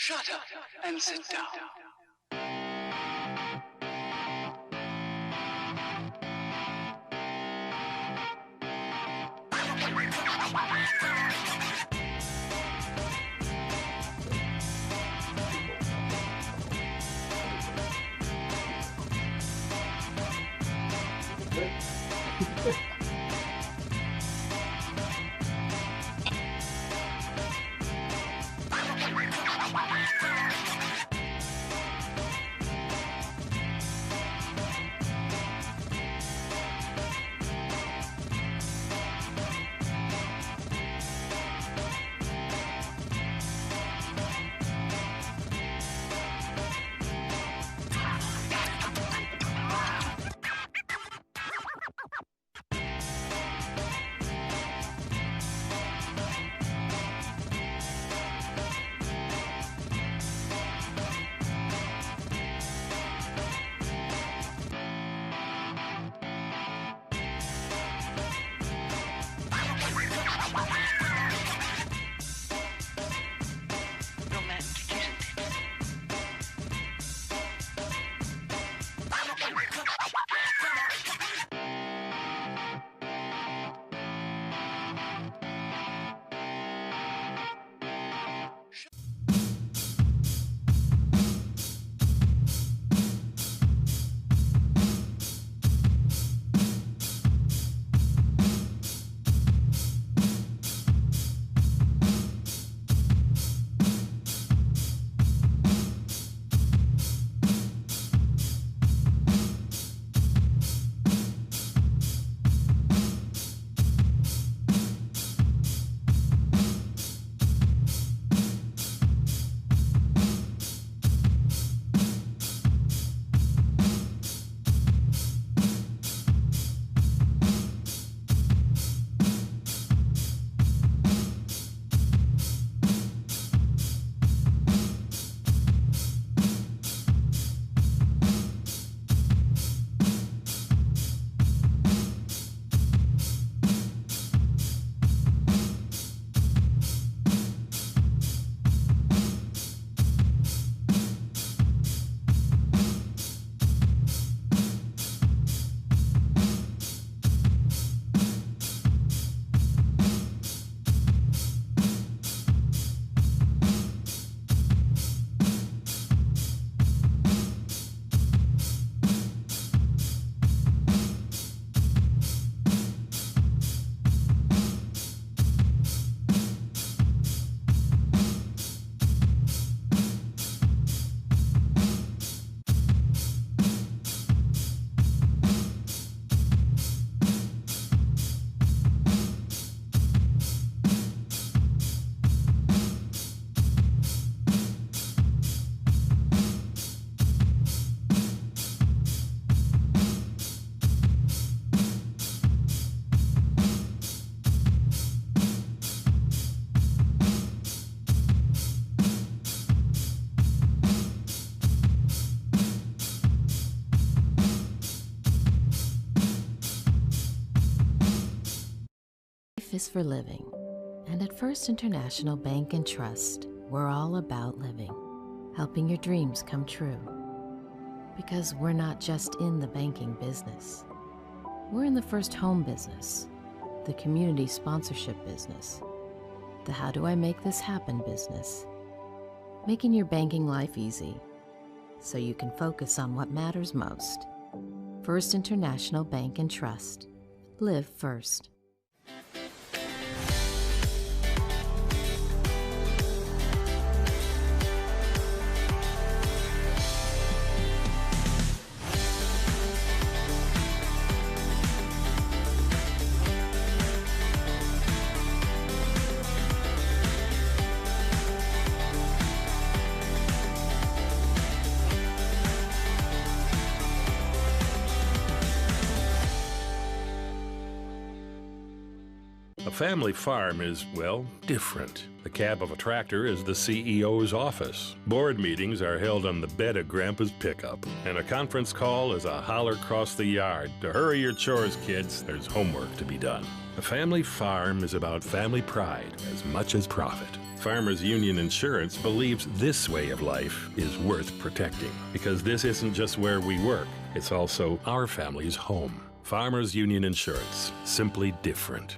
Shut up and sit down. Life is for living, and at First International Bank and Trust, we're all about living, helping your dreams come true. Because we're not just in the banking business. We're in the first home business, the community sponsorship business, the how do I make this happen business, making your banking life easy so you can focus on what matters most. First International Bank and Trust. Live first. A family farm is, well, different. The cab of a tractor is the CEO's office. Board meetings are held on the bed of Grandpa's pickup. And a conference call is a holler across the yard to hurry your chores, kids. There's homework to be done. A family farm is about family pride as much as profit. Farmers Union Insurance believes this way of life is worth protecting because this isn't just where we work, it's also our family's home. Farmers Union Insurance, simply different.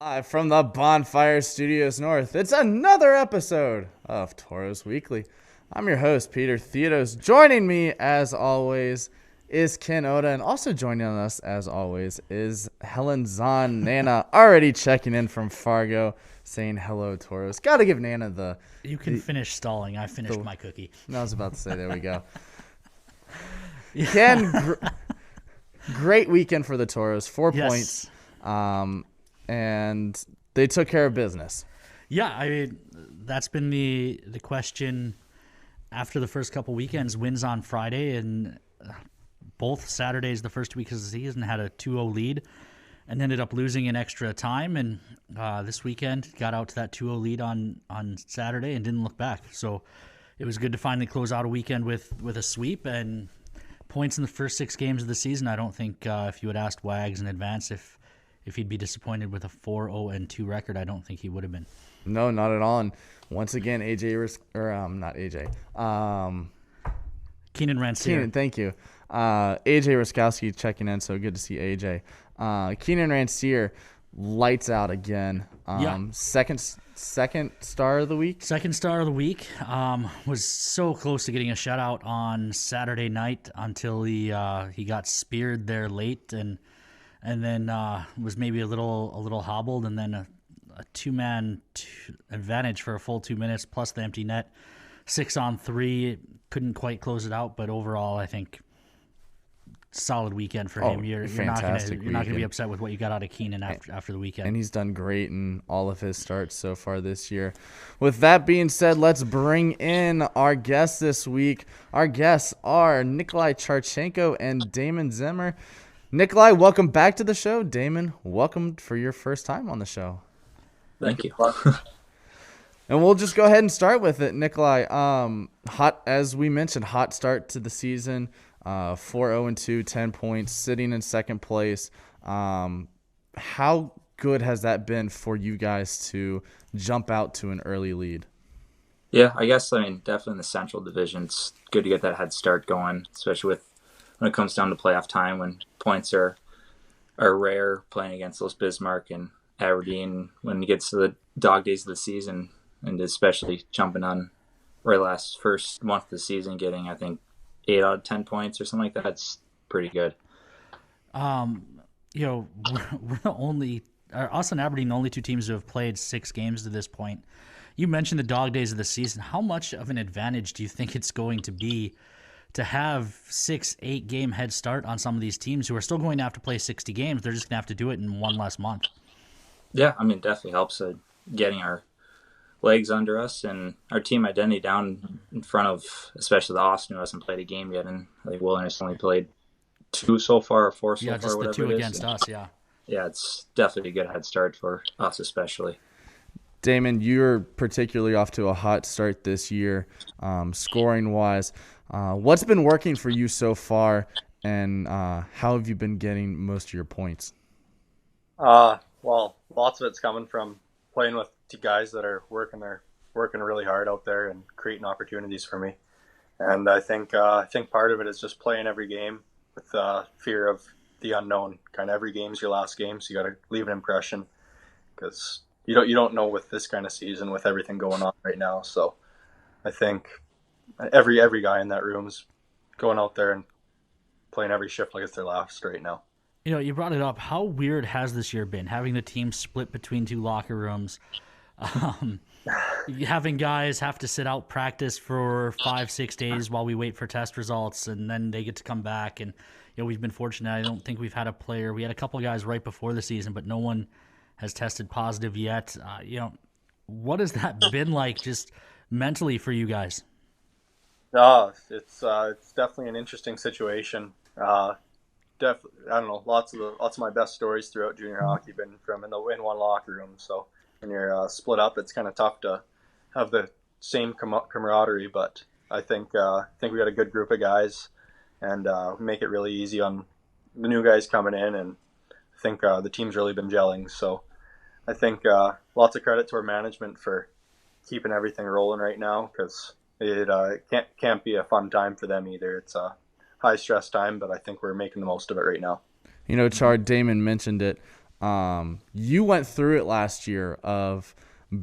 Live from the Bonfire Studios North, it's another episode of Tauros Weekly. I'm your host, Peter Theodos. Joining me, as always, is Ken Oda, and also joining us, as always, is Helen Zahn. Nana already checking in from Fargo, saying hello, Tauros. Got to give Nana the... You can finish stalling. I finished my cookie. I was about to say, there we go. Ken, great weekend for the Tauros. 4 points. And they took care of business. Yeah, I mean, that's been the question after the first couple weekends. Wins on Friday, and both Saturdays, the first week of the season, had a 2-0 lead and ended up losing in extra time. And this weekend got out to that 2-0 lead on Saturday and didn't look back. So it was good to finally close out a weekend with a sweep and points in the first 6 games of the season. I don't think if you had asked Wags in advance if he'd be disappointed with a 4-0-2 record, I don't think he would have been. No, not at all. And once again, Keenan Rancier. Keenan, thank you. AJ Ruskowski checking in, so good to see AJ. Keenan Rancier lights out again. Second star of the week. Second star of the week. Was so close to getting a shutout on Saturday night until he got speared there late and then was maybe a little hobbled, and then a two-man advantage for a full 2 minutes plus the empty net. 6-on-3, couldn't quite close it out, but overall I think solid weekend for him. You're not going to be upset with what you got out of Keenan after the weekend. And he's done great in all of his starts so far this year. With that being said, let's bring in our guests this week. Our guests are Nikolai Charchenko and Damon Zimmer. Nikolai, welcome back to the show. Damon, welcome for your first time on the show. Thank you. And we'll just go ahead and start with it. Nikolai, as we mentioned, hot start to the season, 4-0-2, 10 points, sitting in second place. How good has that been for you guys to jump out to an early lead? Yeah, definitely in the Central Division, it's good to get that head start going, especially when it comes down to playoff time, when points are rare, playing against those Bismarck and Aberdeen when it gets to the dog days of the season, and especially jumping on first month of the season, getting, I think, 8 out of 10 points or something like that. That's pretty good. We're the only, us and Aberdeen, the only 2 teams who have played 6 games to this point. You mentioned the dog days of the season. How much of an advantage do you think it's going to be to have 6-8 game head start on some of these teams who are still going to have to play 60 games? They're just going to have to do it in one less month. Yeah, it definitely helps getting our legs under us and our team identity down in front of, especially the Austin, who hasn't played a game yet. And I think Wilderness only played 2 so far, or 4 so far, just whatever the 2 it is. against us, yeah. Yeah, it's definitely a good head start for us especially. Damon, you're particularly off to a hot start this year, scoring-wise. What's been working for you so far, and how have you been getting most of your points? Well, lots of it's coming from playing with 2 guys that are working really hard out there and creating opportunities for me. And I think part of it is just playing every game with fear of the unknown. Kind of every game's your last game, so you got to leave an impression because you don't know with this kind of season with everything going on right now. So I think every guy in that room's going out there and playing every shift like it's their last right now. You brought it up. How weird has this year been, having the team split between 2 locker rooms? having guys have to sit out practice for 5-6 days while we wait for test results, and then they get to come back. And we've been fortunate. I don't think we've had a player. We had a couple of guys right before the season, but no one has tested positive yet. What has that been like, just mentally for you guys? It's definitely an interesting situation. I don't know. Lots of my best stories throughout junior hockey been from in one locker room. So when you're split up, it's kind of tough to have the same camaraderie. But I think we got a good group of guys, and make it really easy on the new guys coming in. And I think the team's really been gelling. So I think lots of credit to our management for keeping everything rolling right now, because it can't be a fun time for them either. It's a high stress time, but I think we're making the most of it right now. Char, Damon mentioned it. You went through it last year of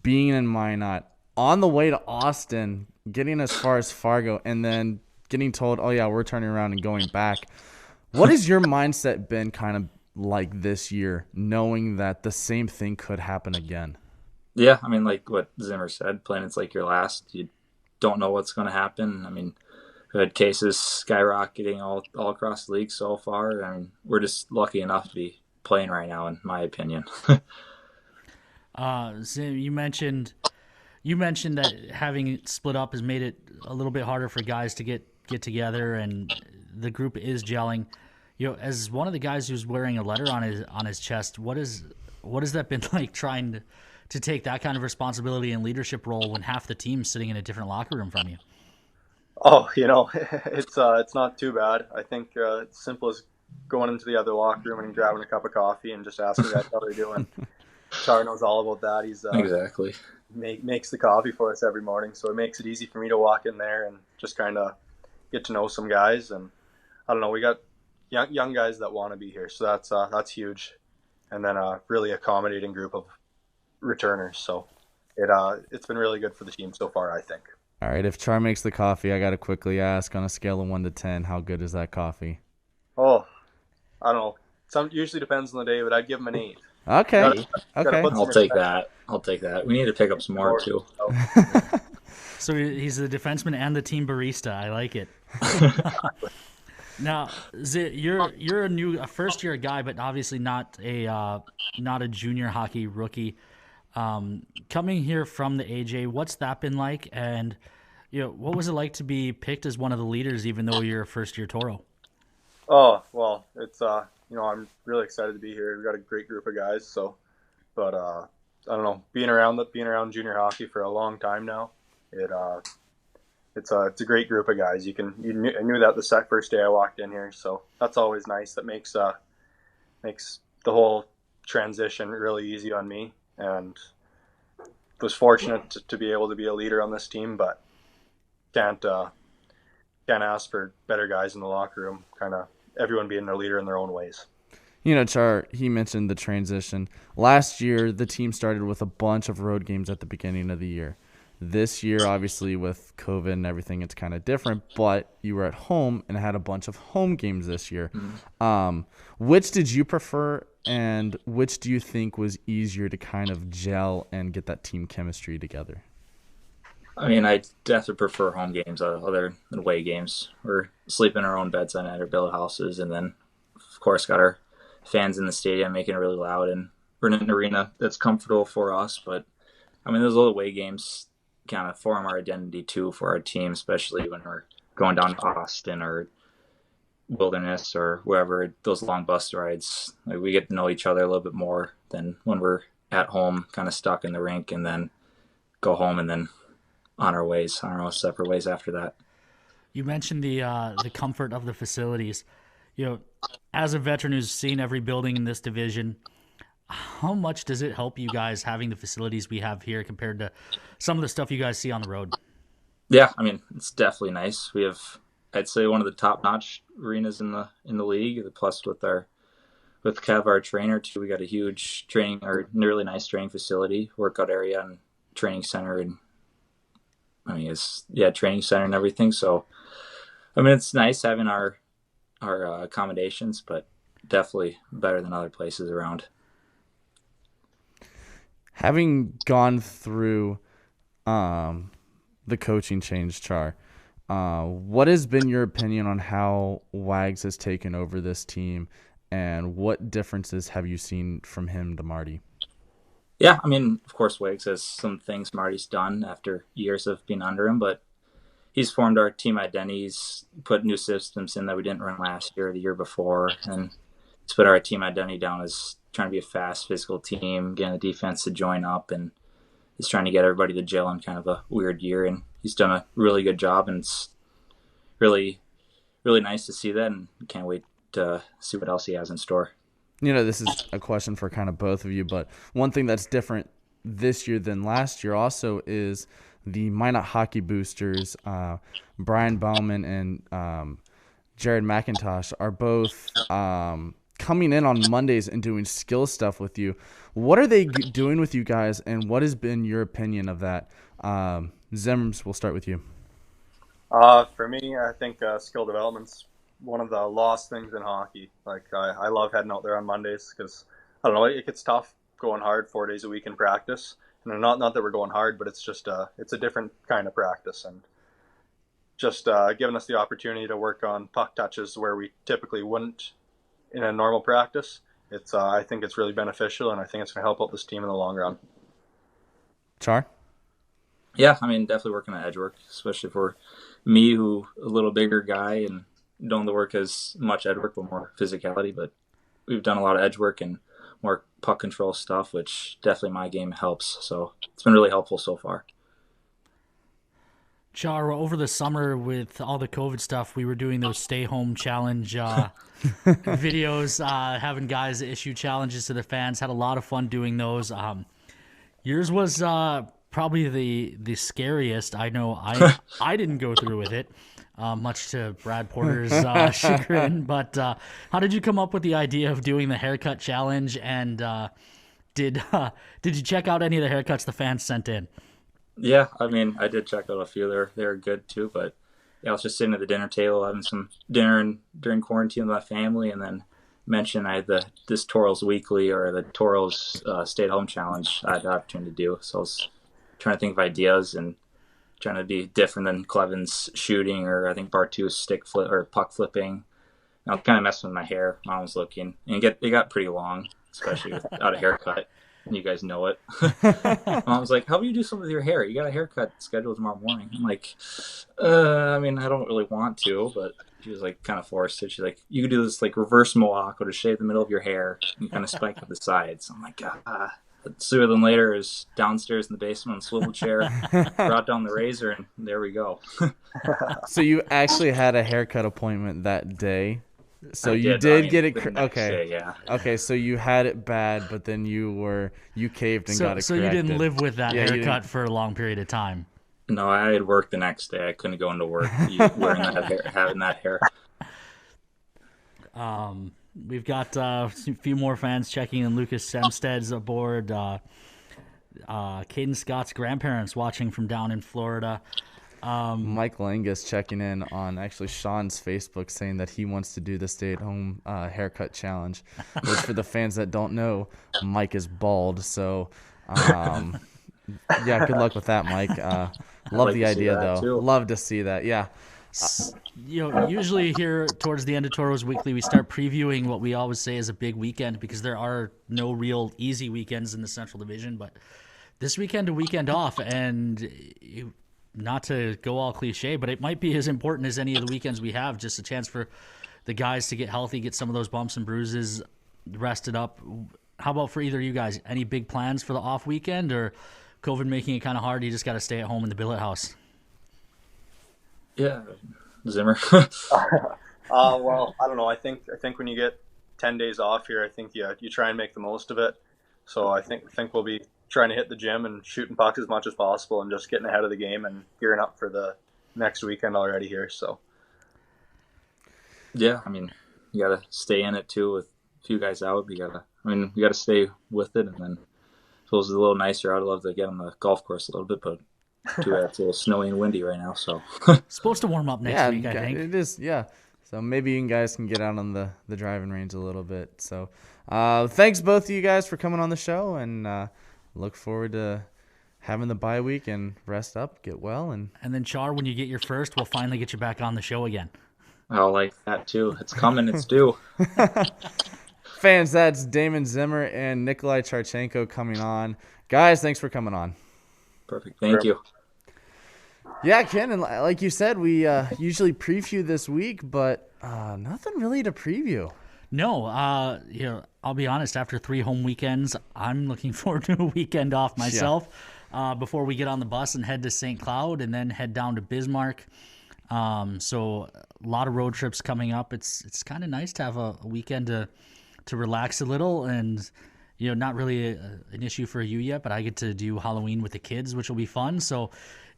being in Minot, on the way to Austin, getting as far as Fargo, and then getting told, oh yeah, we're turning around and going back. What has your mindset been kind of like this year, knowing that the same thing could happen again? Yeah, I mean, like what Zimmer said, playing it's like your last. You don't know what's going to happen. I mean, we had cases skyrocketing all across the league so far. I mean, we're just lucky enough to be playing right now, in my opinion. Zim, you mentioned that having it split up has made it a little bit harder for guys to get together, and the group is gelling. As one of the guys who's wearing a letter on his chest, what has that been like, trying to take that kind of responsibility and leadership role when half the team's sitting in a different locker room from you? Oh, it's not too bad. I think it's simple as going into the other locker room and grabbing a cup of coffee and just asking guys how they're doing. Char knows all about that. He's exactly makes the coffee for us every morning, so it makes it easy for me to walk in there and just kind of get to know some guys. And I don't know, we got young guys that want to be here, so that's huge. And then a really accommodating group of returners. So it's been really good for the team so far, I think. All right, if Char makes the coffee, I got to quickly ask, on a scale of 1 to 10, how good is that coffee? Oh, I don't know. Usually depends on the day, but I'd give him an 8. Okay. Okay. I'll take that. We need to pick up some more too. So he's the defenseman and the team barista. I like it. Now, you're a first-year guy, but obviously not a junior hockey rookie. Coming here from the AJ, what's that been like? And what was it like to be picked as one of the leaders, even though you're a first-year Toro? Oh, well, it's I'm really excited to be here. We've got a great group of guys. So, but I don't know, being around junior hockey for a long time now, it's a great group of guys. I knew that the first day I walked in here, so that's always nice. That makes the whole transition really easy on me, and was fortunate to be able to be a leader on this team, but can't ask for better guys in the locker room. Kind of everyone being their leader in their own ways. Char, he mentioned the transition. Last year, the team started with a bunch of road games at the beginning of the year. This year, obviously, with COVID and everything, it's kind of different, but you were at home and had a bunch of home games this year. Mm-hmm. Which did you prefer, and which do you think was easier to kind of gel and get that team chemistry together? I mean, I definitely prefer home games other than away games. We're sleeping in our own beds at our billet houses, and then, of course, got our fans in the stadium making it really loud, and we're in an arena that's comfortable for us. But, I mean, those little away games kind of form our identity, too, for our team, especially when we're going down to Austin or Wilderness or wherever, those long bus rides. Like, we get to know each other a little bit more than when we're at home, kind of stuck in the rink, and then go home and then on our own separate ways after that. You mentioned the comfort of the facilities. As a veteran who's seen every building in this division, how much does it help you guys having the facilities we have here compared to some of the stuff you guys see on the road? Yeah, I mean, it's definitely nice. We have, I'd say, one of the top-notch arenas in the league. Plus, with Kev, our trainer too, we got a huge really nice training facility, workout area, and training center, and training center and everything. So, I mean, it's nice having our accommodations, but definitely better than other places around. Having gone through the coaching change, Char. What has been your opinion on how Wags has taken over this team, and what differences have you seen from him to Marty? Yeah, I mean, of course, Wags has some things Marty's done after years of being under him, but he's formed our team identity. He's put new systems in that we didn't run last year or the year before, and he's put our team identity down as trying to be a fast, physical team, getting the defense to join up, and he's trying to get everybody to gel in kind of a weird year, and he's done a really good job, and it's really, really nice to see that, and can't wait to see what else he has in store. This is a question for kind of both of you, but one thing that's different this year than last year also is the Minot Hockey Boosters, Brian Bauman and Jared McIntosh are both coming in on Mondays and doing skill stuff with you. What are they doing with you guys, and what has been your opinion of that? Zims, we'll start with you. For me, I think skill development's one of the lost things in hockey. Like I love heading out there on Mondays because I don't know, it gets tough going hard 4 days a week in practice. And not that we're going hard, but it's just it's a different kind of practice, and just giving us the opportunity to work on puck touches where we typically wouldn't in a normal practice. It's I think it's really beneficial, and I think it's going to help out this team in the long run. Char? Yeah, I mean, definitely working on edge work, especially for me, who a little bigger guy and don't have to work as much edge work, but more physicality. But we've done a lot of edge work and more puck control stuff, which definitely my game helps. So it's been really helpful so far. Char, over the summer with all the COVID stuff, we were doing those stay-home challenge videos, having guys issue challenges to the fans. Had a lot of fun doing those. Yours was probably the scariest. I know I didn't go through with it, much to Brad Porter's chagrin. But how did you come up with the idea of doing the haircut challenge? And did you check out any of the haircuts the fans sent in? Yeah, I mean, I did check out a few. They're good too. But yeah, I was just sitting at the dinner table having some dinner during quarantine with my family, and then mentioned I had this Tauros Weekly or the Tauros stay-at-home challenge I had the opportunity to do. So I was trying to think of ideas and trying to be different than Clevin's shooting, or I think Bartu's stick flip or puck flipping. And I was kind of messing with my hair. Mom was looking, and it got pretty long, especially without a haircut. And you guys know it. Mom was like, "How about you do something with your hair? You got a haircut scheduled tomorrow morning." I'm like, I mean, I don't really want to, but she was like kind of forced it. She's like, "You could do this like reverse mohawk, or to shave the middle of your hair and kind of spike up the sides." I'm like, sooner than later is downstairs in the basement on a swivel chair, brought down the razor, and there we go. So you actually had a haircut appointment that day. So you get it. Okay. Day, yeah. Okay. So you had it bad, but then you caved and got it corrected. So you didn't live with that haircut for a long period of time. No, I had work the next day. I couldn't go into work wearing that hair, having that hair. We've got a few more fans checking in. Lucas Semsted's aboard. Caden Scott's grandparents watching from down in Florida. Mike Langus checking in on actually Sean's Facebook, saying that he wants to do the stay-at-home haircut challenge, which for the fans that don't know, Mike is bald. So, yeah, good luck with that, Mike. Love the idea, though. Too. Love to see that. Yeah. Usually here towards the end of Tauros Weekly, we start previewing what we always say is a big weekend, because there are no real easy weekends in the Central Division. But this weekend, a weekend off, and not to go all cliche, but it might be as important as any of the weekends we have. Just a chance for the guys to get healthy, get some of those bumps and bruises rested up. How about for either of you guys? Any big plans for the off weekend, or COVID making it kind of hard? You just got to stay at home in the billet house. Yeah, Zimmer. Well, I don't know. I think when you get 10 days off here, I think you try and make the most of it. So I think we'll be trying to hit the gym and shooting pucks as much as possible, and just getting ahead of the game and gearing up for the next weekend already here. So yeah, I mean, you got to stay in it too with a few guys out. You got to stay with it, and then if it was a little nicer, I'd love to get on the golf course a little bit, but too bad it's a little snowy and windy right now. So supposed to warm up next week, I think. It is, yeah. So maybe you guys can get out on the driving range a little bit. So thanks both of you guys for coming on the show, and look forward to having the bye week and rest up, get well, and then Char, when you get your first, we'll finally get you back on the show again. I like that too. It's coming. It's due. fans, that's Damon Zimmer and Nikolai Charchenko coming on. Guys, thanks for coming on. Perfect. Thank you. Yeah, Ken, and like you said, we usually preview this week, but nothing really to preview. No, I'll be honest. After 3 home weekends, I'm looking forward to a weekend off myself before we get on the bus and head to St. Cloud and then head down to Bismarck. So a lot of road trips coming up. It's kind of nice to have a weekend to relax a little, and not really an issue for you yet, but I get to do Halloween with the kids, which will be fun. So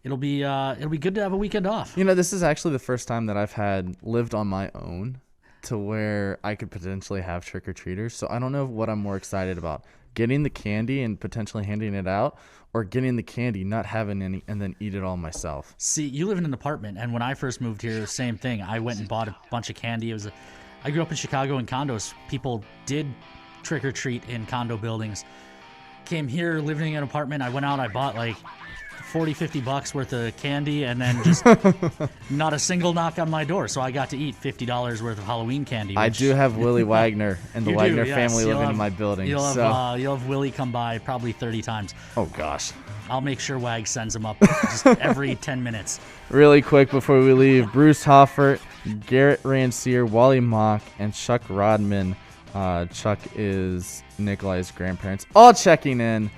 it'll be good to have a weekend off. This is actually the first time that I've lived on my own to where I could potentially have trick-or-treaters. So I don't know what I'm more excited about, getting the candy and potentially handing it out, or getting the candy, not having any, and then eat it all myself. See, you live in an apartment, and when I first moved here, same thing. I went and bought a bunch of candy. I grew up in Chicago in condos. People did trick-or-treat in condo buildings. Came here, living in an apartment. I went out, I bought like $40-50 worth of candy, and then just not a single knock on my door. So I got to eat $50 worth of Halloween candy. I do have Willie Wagner and the Wagner family living in my building. You'll have Willie come by probably 30 times. Oh, gosh. I'll make sure Wag sends him up just every 10 minutes. Really quick before we leave, Bruce Hoffert, Garrett Rancier, Wally Mock, and Chuck Rodman. Chuck is Nikolai's grandparents, all checking in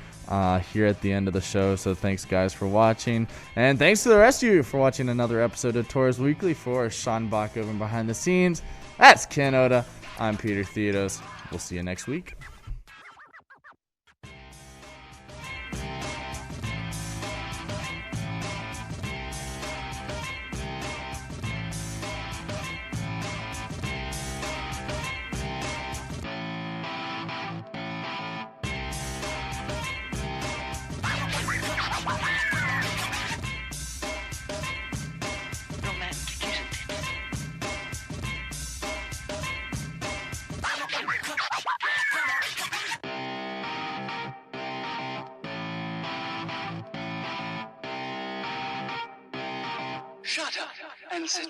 here at the end of the show. So thanks, guys, for watching. And thanks to the rest of you for watching another episode of Tauros Weekly. For Sean Bachhoven behind the scenes, that's Ken Oda. I'm Peter Theodos. We'll see you next week. Romantic, isn't it? Shut up and sit